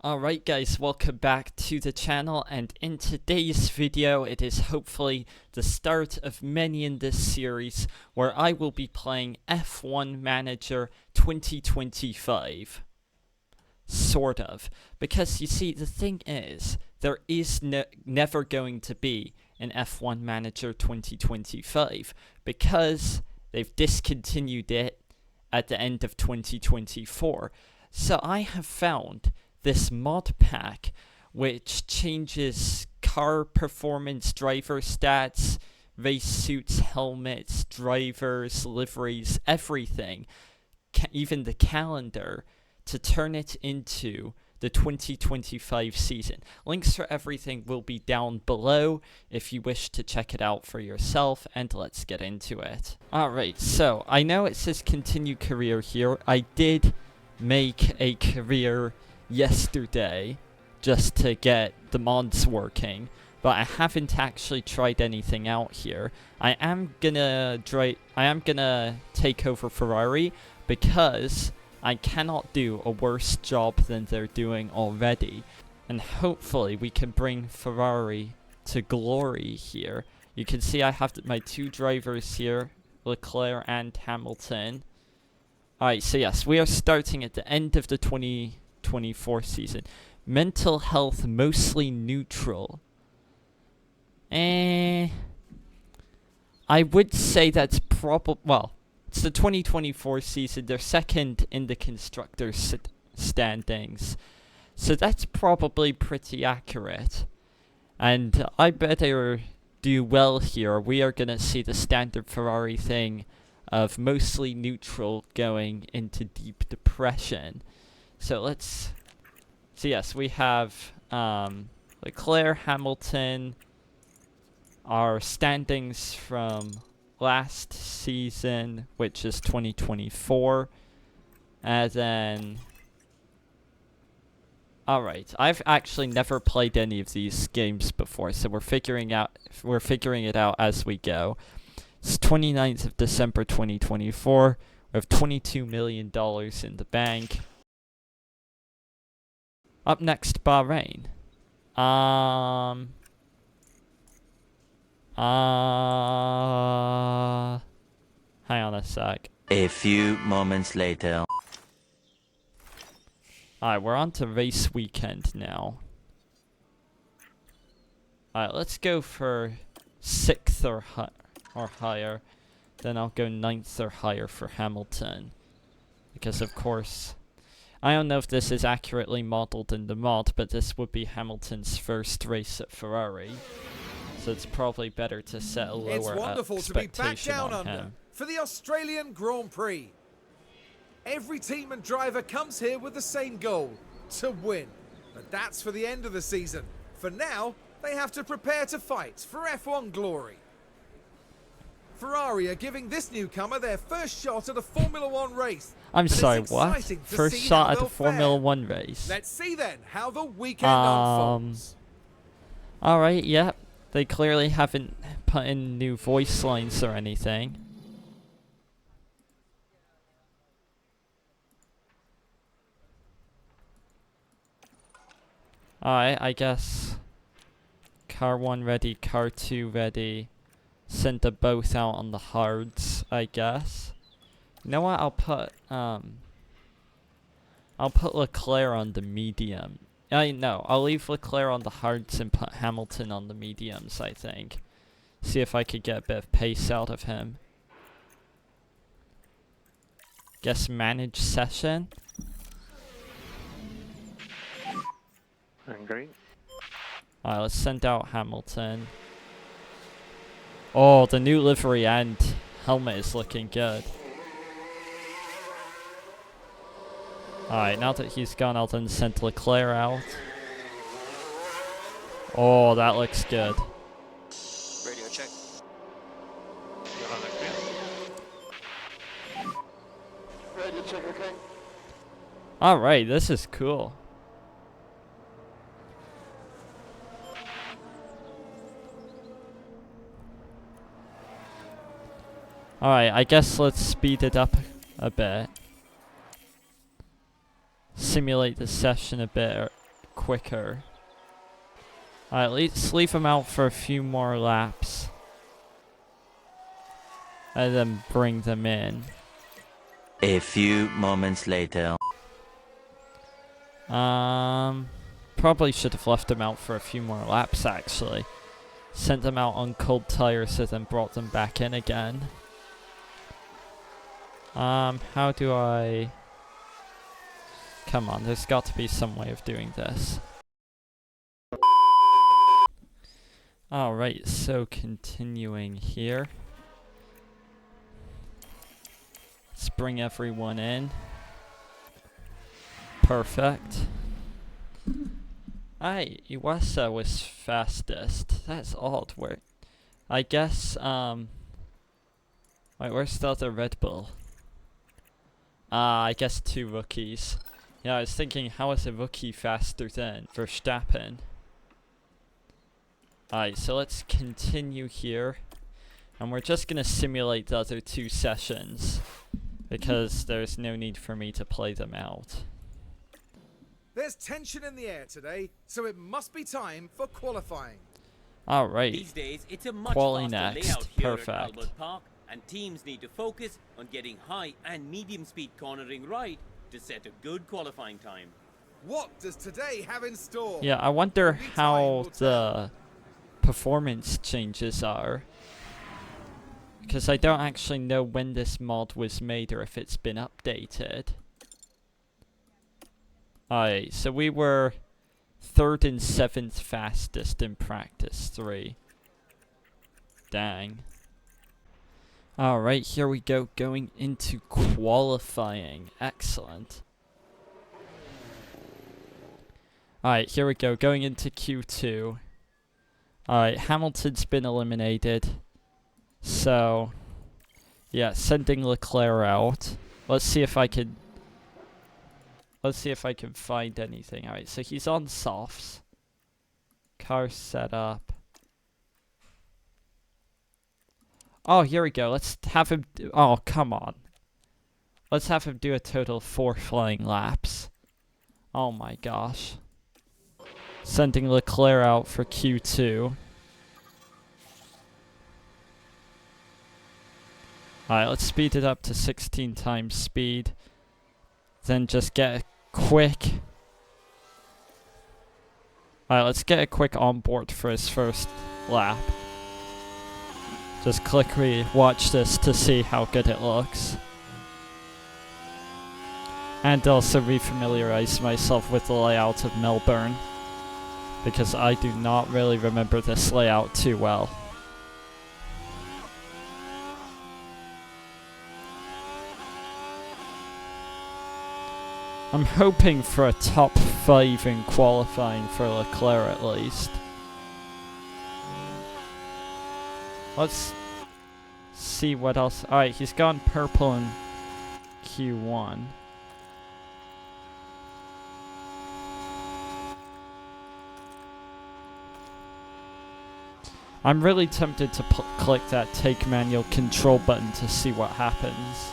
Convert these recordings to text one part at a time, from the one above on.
Alright guys, welcome back to the channel, and in today's video it is hopefully the start of many in this series where I will be playing F1 Manager 2025. Sort of. Because you see, the thing is, there is never going to be an F1 Manager 2025 because they've discontinued it at the end of 2024. So I have found this mod pack which changes car performance, driver stats, race suits, helmets, drivers, liveries, everything, even the calendar, to turn it into the 2025 season. Links for everything will be down below if you wish to check it out for yourself, and let's get into it. Alright, so I know it says continue career here. I did make a career yesterday just to get the mods working, but I haven't actually tried anything out here. I am gonna take over Ferrari because I cannot do a worse job than they're doing already, and hopefully we can bring Ferrari to glory here. You can see I have my two drivers here, Leclerc and Hamilton. Alright, so yes, we are starting at the end of the 2024 season. Mental health mostly neutral. I would say that's probably, well, it's the 2024 season. They're second in the constructors standings, so that's probably pretty accurate. And I better do well here. We are gonna see the standard Ferrari thing of mostly neutral going into deep depression. So let's see. Yes, we have Leclerc, Hamilton, our standings from last season, which is 2024, and then alright, I've actually never played any of these games before, so we're figuring it out as we go. It's 29th of December 2024. We have $22 million in the bank. Up next, Bahrain. Hang on a sec. A few moments later. Alright, we're on to race weekend now. Alright, let's go for 6th or higher. Then I'll go 9th or higher for Hamilton. Because of course, I don't know if this is accurately modeled in the mod, but this would be Hamilton's first race at Ferrari. So it's probably better to set a lower expectation on him. For the Australian Grand Prix. Every team and driver comes here with the same goal, to win. But that's for the end of the season. For now, they have to prepare to fight for F1 glory. Ferrari are giving this newcomer their first shot at a Formula 1 race. I'm sorry, what? First shot at a Formula 1 race. Let's see then how the weekend unfolds. Alright, yep. They clearly haven't put in new voice lines or anything. Alright, I guess car 1 ready, car 2 ready. Send them both out on the hards, I guess. You know what? I'll put Leclerc on the medium. No, I'll leave Leclerc on the hards and put Hamilton on the mediums, I think. See if I could get a bit of pace out of him. Guess manage session. Great. Alright, let's send out Hamilton. Oh, the new livery and helmet is looking good. Alright, now that he's gone, I'll then send Leclerc out. Oh, that looks good. Radio check. Radio check, okay. Alright, this is cool. Alright, I guess let's speed it up a bit. Simulate the session a bit quicker. Alright, let's leave them out for a few more laps. And then bring them in. A few moments later. Probably should have left them out for a few more laps, actually. Sent them out on cold tires and then brought them back in again. How do I... Come on, there's got to be some way of doing this. Alright, so continuing here. Let's bring everyone in. Perfect. Iwasa was fastest. That's odd. Where? I guess, wait, where's the other Red Bull? I guess 2 rookies. Yeah, I was thinking, how is a rookie faster than Verstappen? Alright, so let's continue here. And we're just gonna simulate the other 2 sessions. Because there's no need for me to play them out. There's tension in the air today, so it must be time for qualifying. Alright. These days, it's a much Quali faster next. layout here Perfect. at Albert Park, and teams need to focus on getting high and medium speed cornering right to set a good qualifying time. What does today have in store? Yeah, I wonder Only time how will tell. the performance changes are. Because I don't actually know when this mod was made or if it's been updated. Alright, so we were 3rd and 7th fastest in practice 3. Dang. Alright, here we go, going into qualifying. Excellent. Alright, here we go, going into Q2. Alright, Hamilton's been eliminated. So, yeah, sending Leclerc out. Let's see if I can find anything. Alright, so he's on softs. Car set up. Oh, here we go. Let's have him do... Oh, come on. Let's have him do a total of 4 flying laps. Oh my gosh. Sending Leclerc out for Q2. Alright, let's speed it up to 16 times speed. Then just get a quick... Alright, let's get a quick onboard for his first lap. Just quickly watch this to see how good it looks. And also refamiliarize myself with the layout of Melbourne. Because I do not really remember this layout too well. I'm hoping for a top 5 in qualifying for Leclerc at least. Let's see what else. Alright, he's gone purple in Q1. I'm really tempted to click that take manual control button to see what happens.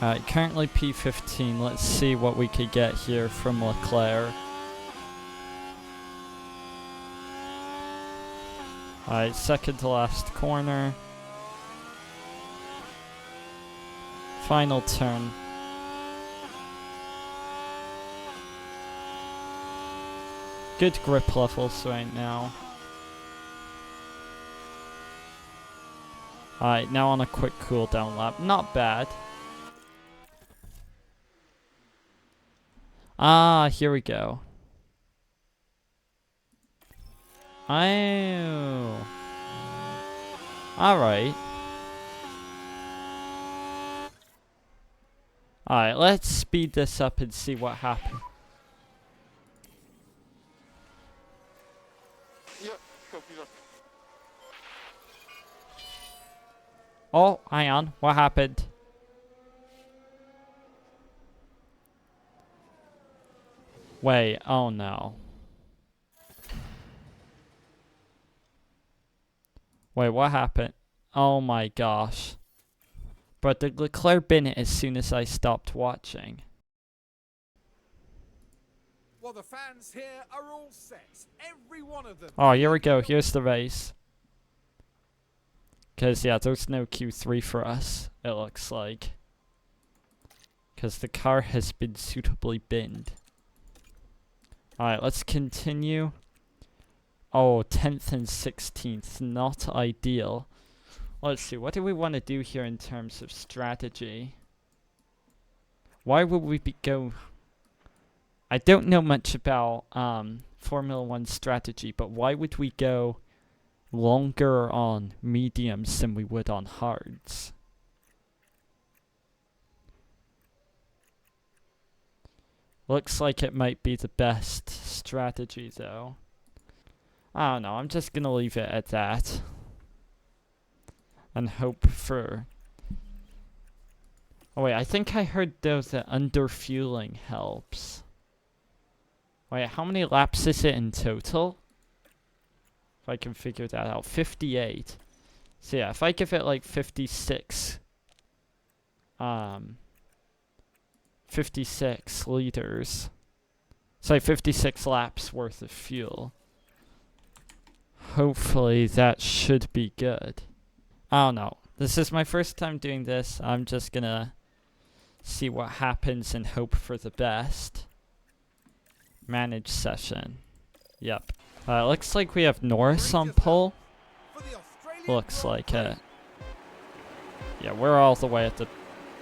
Alright, currently P15. Let's see what we could get here from Leclerc. Alright, second to last corner. Final turn. Good grip levels right now. Alright, now on a quick cooldown lap. Not bad. Ah, here we go. Oh. Alright. Alright, let's speed this up and see what happens. Yeah, copy that. Oh, hang on. What happened? Wait, oh no. Wait, what happened? Oh my gosh. But the Leclerc bin it as soon as I stopped watching. Well, the fans here are all set. Every one of them. Oh, here we go. Here's the race. Because, yeah, there's no Q3 for us, it looks like. Because the car has been suitably binned. Alright, let's continue. Oh, 10th and 16th. Not ideal. Let's see. What do we want to do here in terms of strategy? Why would we go... I don't know much about Formula 1 strategy, but why would we go longer on mediums than we would on hards? Looks like it might be the best strategy though. I don't know, I'm just gonna leave it at that. And hope for... Oh wait, I think I heard though that underfueling helps. Wait, how many laps is it in total? If I can figure that out. 58. So yeah, if I give it like 56... 56 liters. Sorry, 56 laps worth of fuel. Hopefully that should be good. I don't know. This is my first time doing this. I'm just gonna see what happens and hope for the best. Manage session. Yep. Looks like we have Norris on pole. Looks like it. Yeah, we're all the way at the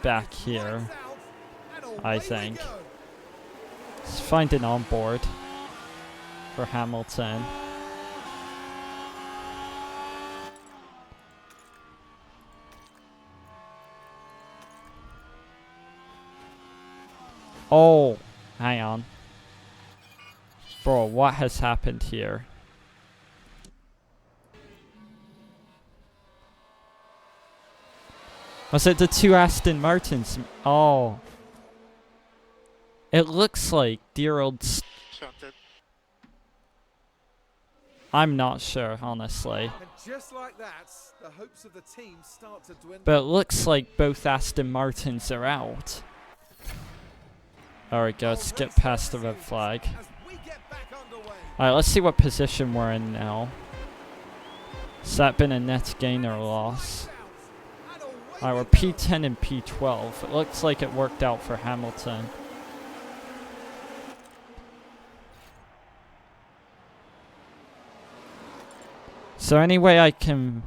back here, I think. Let's find an onboard for Hamilton. Oh, hang on. Bro, what has happened here? Was it the two Aston Martins? Oh. It looks like dear old... I'm not sure, honestly. And just like that, the hopes of the team start to dwindle. But it looks like both Aston Martins are out. Alright, go. Let's get past the red flag. Alright, let's see what position we're in now. Has that been a net gain or loss? Alright, we're P10 and P12. It looks like it worked out for Hamilton. So anyway, I can...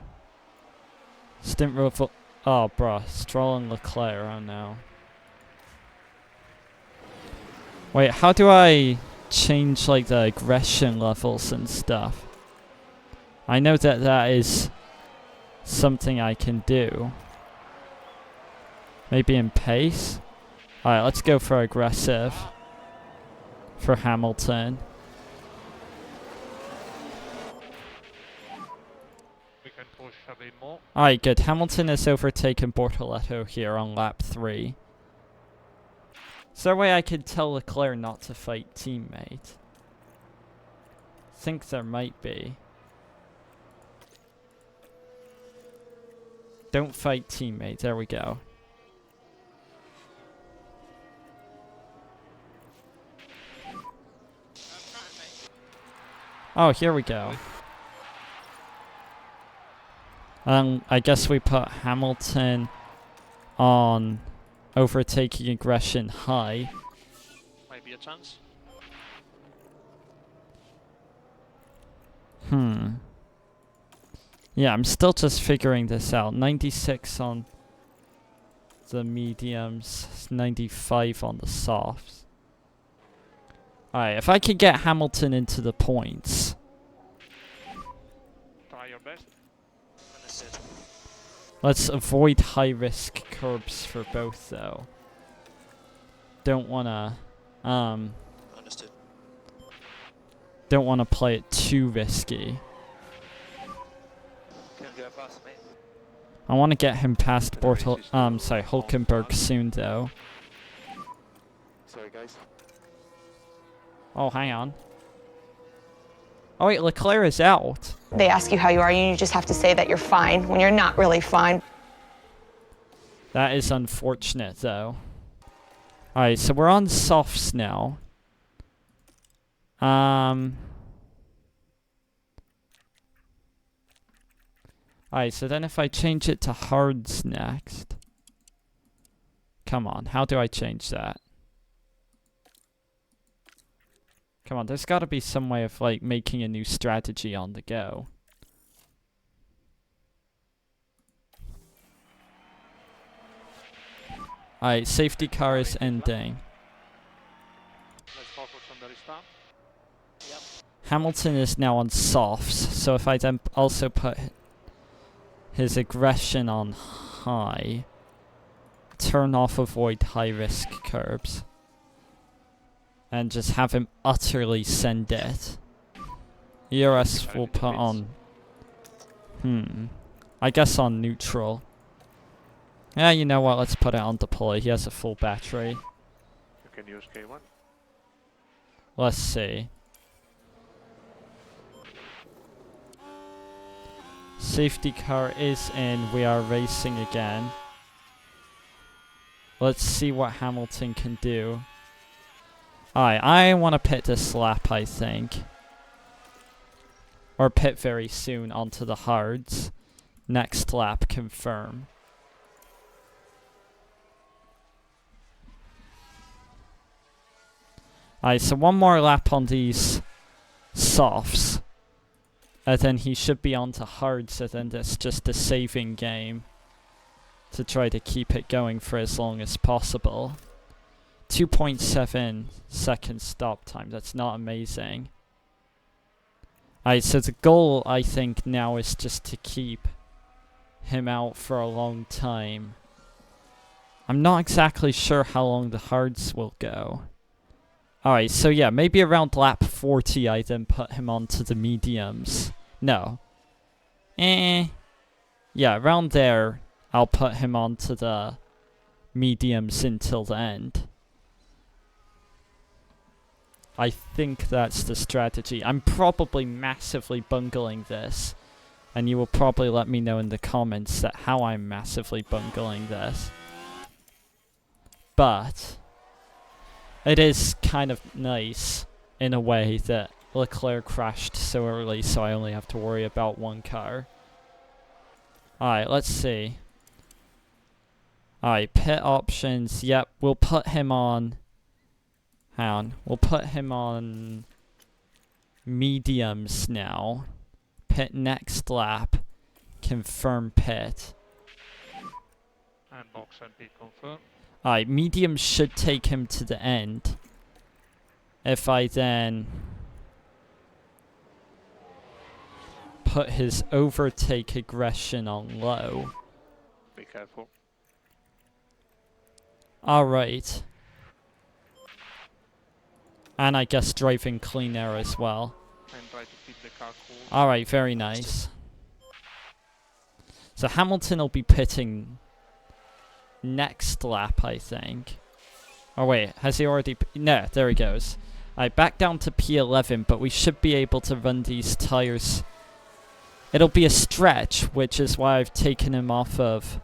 Stint reveal... Oh, bruh. Stroll and Leclerc. Oh, no. Wait, how do I change, like, the aggression levels and stuff? I know that that is something I can do. Maybe in pace? Alright, let's go for aggressive. For Hamilton. We can push a bit more. Alright, good. Hamilton has overtaken Bortoletto here on lap 3. Is there a way I could tell Leclerc not to fight teammate? I think there might be. Don't fight teammate. There we go. Oh, here we go. I guess we put Hamilton on overtaking aggression high. Might be a chance. Yeah, I'm still just figuring this out. 96 on the mediums, 95 on the softs. Alright, if I could get Hamilton into the points. Try your best. Let's avoid high-risk curbs for both, though. Don't wanna, Understood. don't wanna play it too risky. Can't go past me. I wanna get him past Hulkenberg soon, though. Sorry, guys. Oh, hang on. Oh wait, Leclerc is out. They ask you how you are, and you just have to say that you're fine when you're not really fine. That is unfortunate, though. Alright, so we're on softs now. Alright, so then if I change it to hards next. Come on, how do I change that? Come on, there's gotta be some way of like making a new strategy on the go. Alright, safety car is ending. Let's focus on the restart. Hamilton is now on softs, so if I then also put his aggression on high, turn off avoid high risk curbs, and just have him utterly send it. ERS will put on, I guess on neutral. Yeah, you know what, let's put it on deploy, he has a full battery. You can use K1. Let's see. Safety car is in, we are racing again. Let's see what Hamilton can do. Alright, I want to pit this lap, I think. Or pit very soon onto the hards. Next lap, confirm. Alright, so one more lap on these softs. And then he should be on to hards, and then it's just a saving game to try to keep it going for as long as possible. 2.7 second stop time, that's not amazing. Alright, so the goal I think now is just to keep him out for a long time. I'm not exactly sure how long the hards will go. Alright, so yeah, maybe around lap 40 I then put him onto the mediums. No. Yeah, around there I'll put him onto the mediums until the end. I think that's the strategy. I'm probably massively bungling this. And you will probably let me know in the comments that how I'm massively bungling this. But it is kind of nice in a way that Leclerc crashed so early, so I only have to worry about one car. Alright, let's see. Alright, pit options. Yep, we'll put him on... Hang on. We'll put him on mediums now. Pit next lap. Confirm pit. And box and P confirm. Alright, medium should take him to the end. If I then put his overtake aggression on low. Be careful. Alright. And I guess driving clean air as well. And try to keep the car cool. Alright, very nice. So Hamilton will be pitting next lap, I think. Oh wait, has he already... No, there he goes. Alright, back down to P11, but we should be able to run these tires. It'll be a stretch, which is why I've taken him off of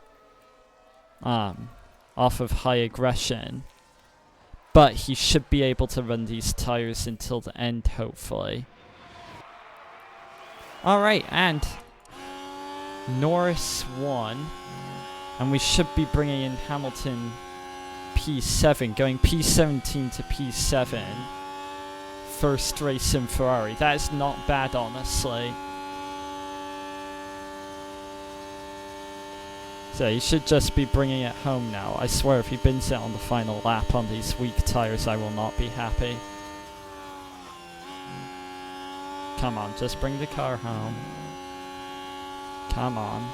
high aggression. But he should be able to run these tires until the end, hopefully. Alright, and Norris won. And we should be bringing in Hamilton P7, going P17 to P7. First race in Ferrari. That is not bad, honestly. So he should just be bringing it home now. I swear if he bins it on the final lap on these weak tires, I will not be happy. Come on, just bring the car home. Come on.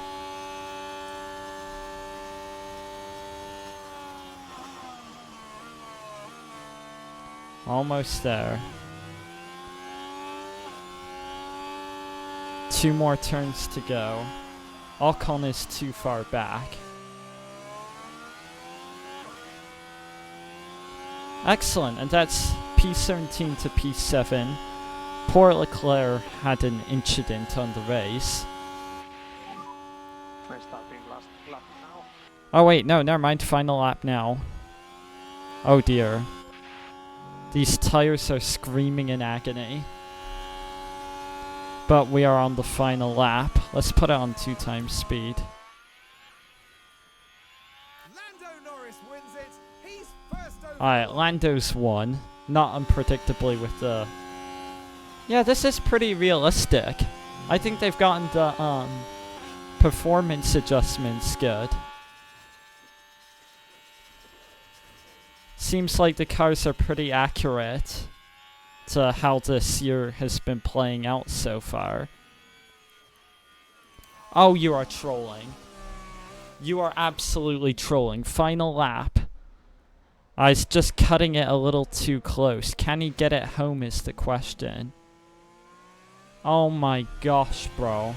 Almost there. 2 more turns to go. Ocon is too far back. Excellent, and that's P17 to P7. Poor Leclerc had an incident on the race. We're starting last lap now. Oh wait, no, never mind, final lap now. Oh dear. These tires are screaming in agony. But we are on the final lap. Let's put it on 2 times speed. Lando Norris wins it. He's first over. Alright, Lando's won. Not unpredictably with the... Yeah, this is pretty realistic. I think they've gotten the performance adjustments good. Seems like the cars are pretty accurate to how this year has been playing out so far. Oh, you are trolling. You are absolutely trolling. Final lap. I was just cutting it a little too close. Can he get it home is the question. Oh my gosh, bro.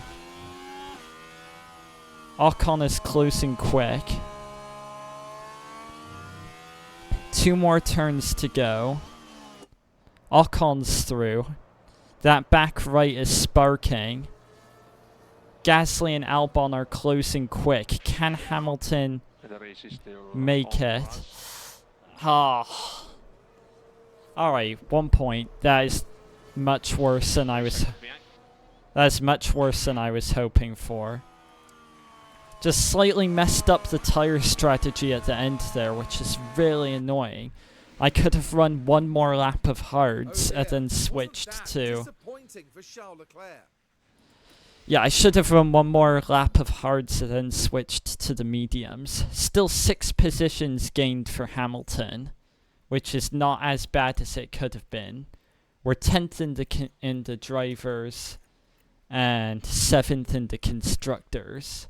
Ocon is closing quick. 2 more turns to go. Ocon's through. That back right is sparking. Gasly and Albon are closing quick. Can Hamilton The race is still make on it? us. Ah. Alright, 1 point. That is much worse than I was... That's much worse than I was hoping for. Just slightly messed up the tire strategy at the end there, which is really annoying. I could have run 1 more lap of hards and then switched to... Disappointing for Charles Leclerc. Yeah, I should have run 1 more lap of hards and then switched to the mediums. Still 6 positions gained for Hamilton, which is not as bad as it could have been. We're 10th in the drivers and 7th in the constructors.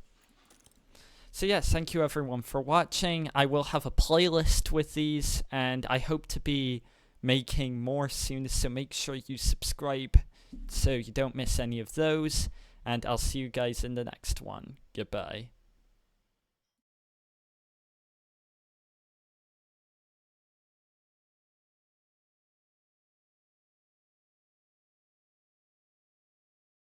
So yes, thank you everyone for watching. I will have a playlist with these, and I hope to be making more soon, so make sure you subscribe so you don't miss any of those, and I'll see you guys in the next one. Goodbye.